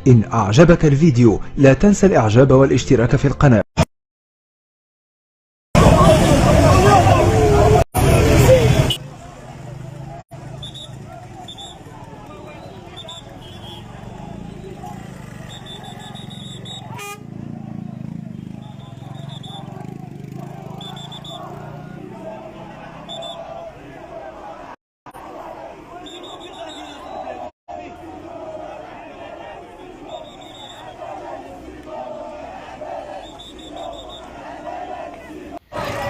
إن أعجبك الفيديو لا تنسى الإعجاب والاشتراك في القناة.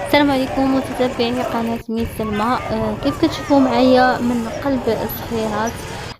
السلام عليكم متتبعي قناة ميس سلمى. كيف كتشوفوا معايا من قلب الصخيرات.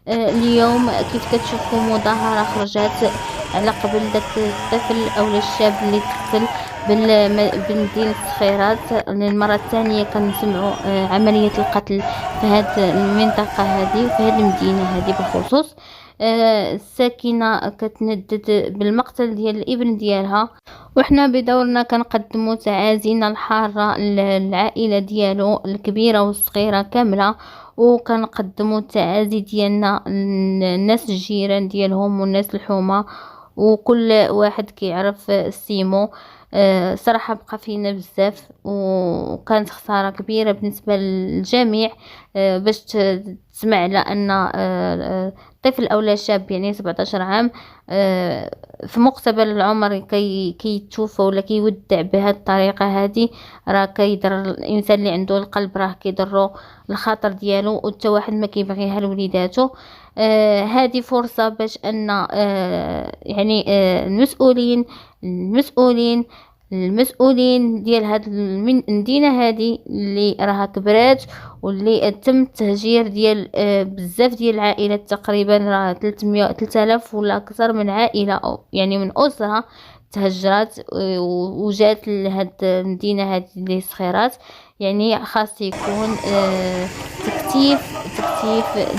اليوم كيف كتشوفوا مظاهرة خرجت على قبل داك الطفل او الشاب اللي تقتل بمدينة الصخيرات. للمرة الثانية كنسمعوا عملية القتل في هذه المنطقة هذه وفي هذه المدينة هذه بالخصوص. الساكنة كتندد بالمقتل ديال الابن ديالها، وحنا بدورنا كنقدموا تعازينا الحارة للعائلة ديالو الكبيرة والصغيرة كاملة، وكنقدموا التعازي ديالنا للناس الجيران ديالهم والناس الحومة وكل واحد كيعرف سيمو. صراحة بقى فينا بزاف وكانت خسارة كبيرة بالنسبة للجميع. باش تسمع على ان طفل او شاب يعني 17 عام في مقتبل العمر كيتوفى ولا كيودع بهذه الطريقه هذه، راه كيضر الانسان اللي عنده القلب، راه كيضرو الخاطر ديالو وحتى واحد ما كيبغيها لوليداتو. هذه فرصه باش ان يعني المسؤولين ديال هاد المدينه هذه اللي راها كبرات واللي تم التهجير ديال بزاف ديال العائلات، تقريبا راه 3000 ولا اكثر من عائله أو يعني من اسره تهجرات وجات لهاد المدينه هذه اللي صخيرات. يعني خاص يكون تكتيف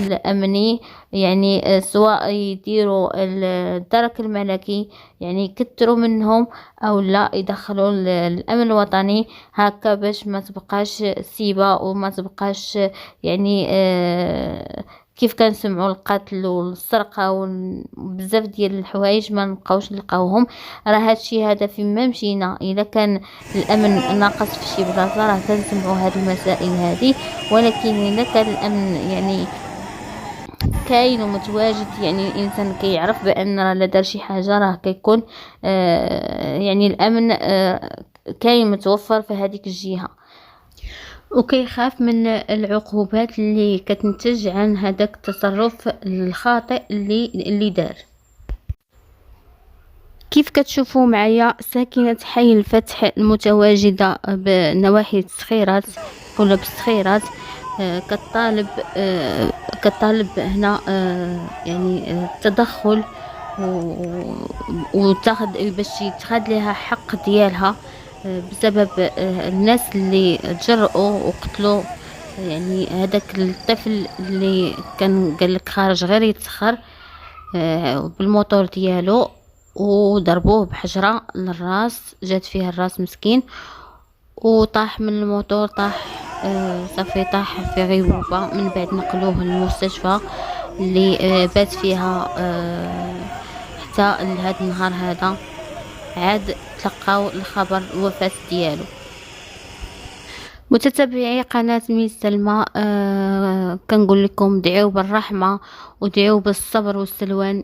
الامني، يعني سواء يديروا الدرك الملكي يعني يكثروا منهم او لا يدخلوا الامن الوطني هكا باش ما تبقاش سيبه وما تبقاش يعني كيف كنسمعوا القتل والسرقه وبزاف ديال الحوايج ما نبقاوش نلقاوهم. راه هادشي هذا فين ما مشينا الا كان الامن ناقص في شي بلاصه راه كنسمعوا هاد المسائل هذه، ولكن الا كان الامن يعني كاين ومتواجد، يعني الانسان كيعرف بان راه لا دار شي حاجه راه كيكون يعني الامن كاين متوفر في هذيك الجهه، وكيخاف من العقوبات اللي كتنتج عن هذاك التصرف الخاطئ اللي دار. كيف كتشوفوا معايا ساكنة حي الفتح المتواجدة بنواحي الصخيرات ولا بالصخيرات كطالب هنا يعني التدخل وتاخد باش يتخذ لها حق ديالها بسبب الناس اللي تجرؤوا وقتلوا يعني هذاك الطفل اللي كان قالك خارج غير يتسخر بالموتور ديالو، وضربوه بحجرة للراس، جات فيها الراس مسكين وطاح من الموتور، طاح صافي طاح في غيبوبة. من بعد نقلوه للمستشفى اللي بات فيها حتى لهذا النهار هذا عاد تلقاو الخبر الوفاة ديالو. متتبعي قناة ميس سلمى كنقول لكم دعيو بالرحمة ودعيو بالصبر والسلوان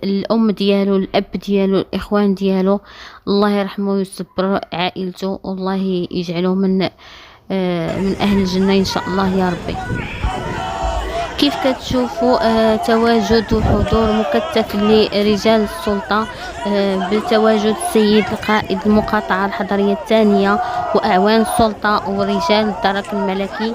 الام ديالو الاب ديالو الاخوان ديالو، الله يرحمه ويصبر عائلته والله يجعله من اهل الجنة ان شاء الله يا ربي. كيف كتشوفوا تواجد وحضور مكثف لرجال السلطة بتواجد السيد القائد المقاطعة الحضرية الثانية وأعوان السلطة ورجال الدرك الملكي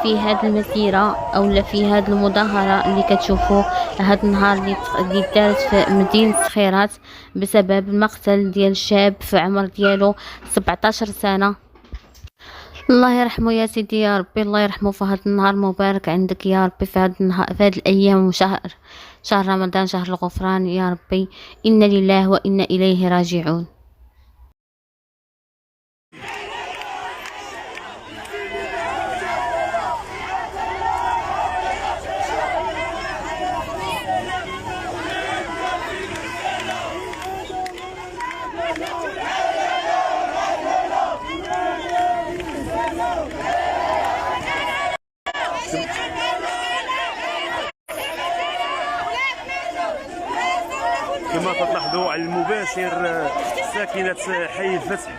في هذه المسيرة أو في هذه المظاهرة اللي كتشوفوا هذا النهار اللي دارت في مدينة صخيرات بسبب المقتل ديال الشاب في عمر ديالو 17 سنة. الله يرحمه يا سيدي يا ربي، الله يرحمه في هذا النهار مبارك عندك يا ربي، في هذا النهار في هذه الايام وشهر رمضان شهر الغفران يا ربي، إنا لله وإنا إليه راجعون. كما تلاحظوا على المباشر ساكنة حي الفتح.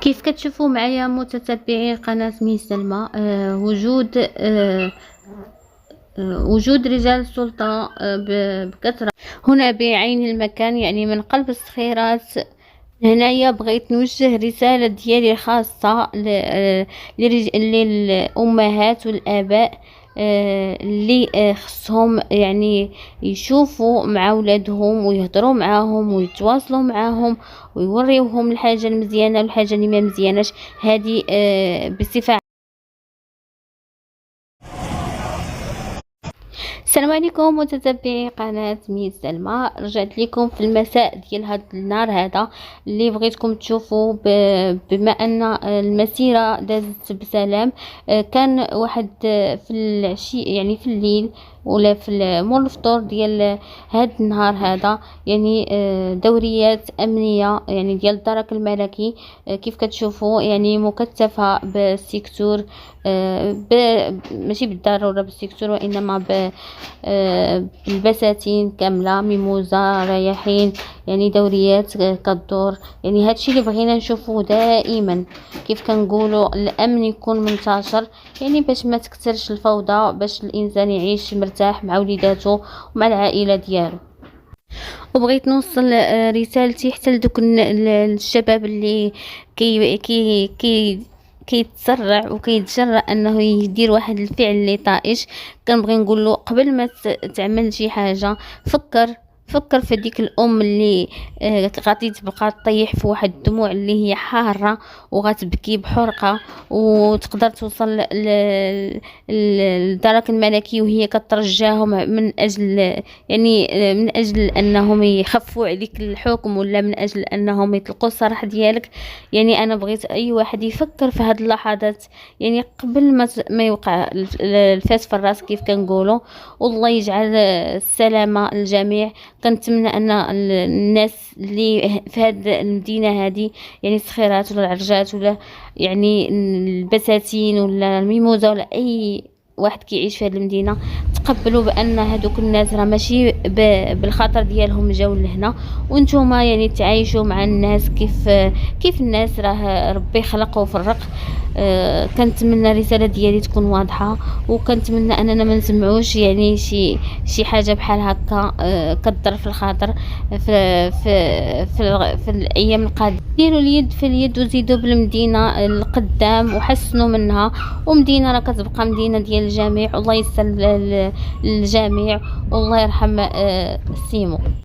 كيف كتشوفوا معايا متتبعي قناة ميس سلمى، وجود رجال السلطة بكثرة هنا بعين المكان، يعني من قلب الصخيرات. هنايا بغيت نوجه رسالة ديالي خاصة للأمهات والآباء اللي خصهم يعني يشوفوا مع ولادهم ويهضروا معاهم ويتواصلوا معاهم ويوريوهم الحاجة المزيانة والحاجة اللي ما مزياناش. هذه بصفة. السلام عليكم متتبعي قناة ميس سلمى، رجعت لكم في المساء ديال هذا النهار هذا اللي بغيتكم تشوفوا بما ان المسيرة دازت بسلام. كان واحد في العشي يعني في الليل ولا في مول الفطور ديال هذا النهار هذا، يعني دوريات امنيه يعني ديال الدرك الملكي كيف كتشوفوا يعني مكثفه بالسيكتور، ماشي بالضروره بالسيكتور وانما بالبساتين كامله، ميموزه، رياحين، يعني دوريات كدور. يعني هادشي اللي بغينا نشوفوه دائما، كيف كنقولوا الامن يكون منتشر، يعني باش ما تكثرش الفوضى، باش الانسان يعيش مرتاح مع وليداته ومع العائله ديالو. وبغيت نوصل رسالتي حتى لدوك الشباب اللي كيتسرع وكيتجرأ انه يدير واحد الفعل اللي طائش. كنبغي نقول له قبل ما تعمل شي حاجه فكر في ديك الام اللي غادي تبقى تطيح في واحد الدموع اللي هي حاره وغتبكي بحرقه، وتقدر توصل للدرك الملكي وهي كترجاهم من اجل يعني من اجل انهم يخفوا عليك الحكم ولا من اجل انهم يطلقوا السراح ديالك. يعني انا بغيت اي واحد يفكر في هذه اللحظات، يعني قبل ما يوقع الفاس في الراس كيف كنقولوا. والله يجعل السلامه للجميع. كنتمنى ان الناس اللي في هذه المدينه هذه، يعني الصخيرات ولا العرجات ولا يعني البساتين ولا الميموزه ولا اي واحد كيعيش في هذه المدينه، تقبلوا بان هذوك الناس راه ماشي بالخطر ديالهم جاو لهنا، وانتوما يعني تعايشوا مع الناس كيف الناس راه ربي خلق وفرق. كنتمنى الرساله ديالي تكون واضحه، وكنتمنى اننا ما نسمعوش يعني شي حاجه بحال هكا كضر في الخاطر في الايام القادمه. ديروا اليد في اليد وزيدوا بالمدينه القدام وحسنوا منها، ومدينه راه كتبقى مدينه ديال الجميع. الله يسر للجميع والله يرحم سيمو.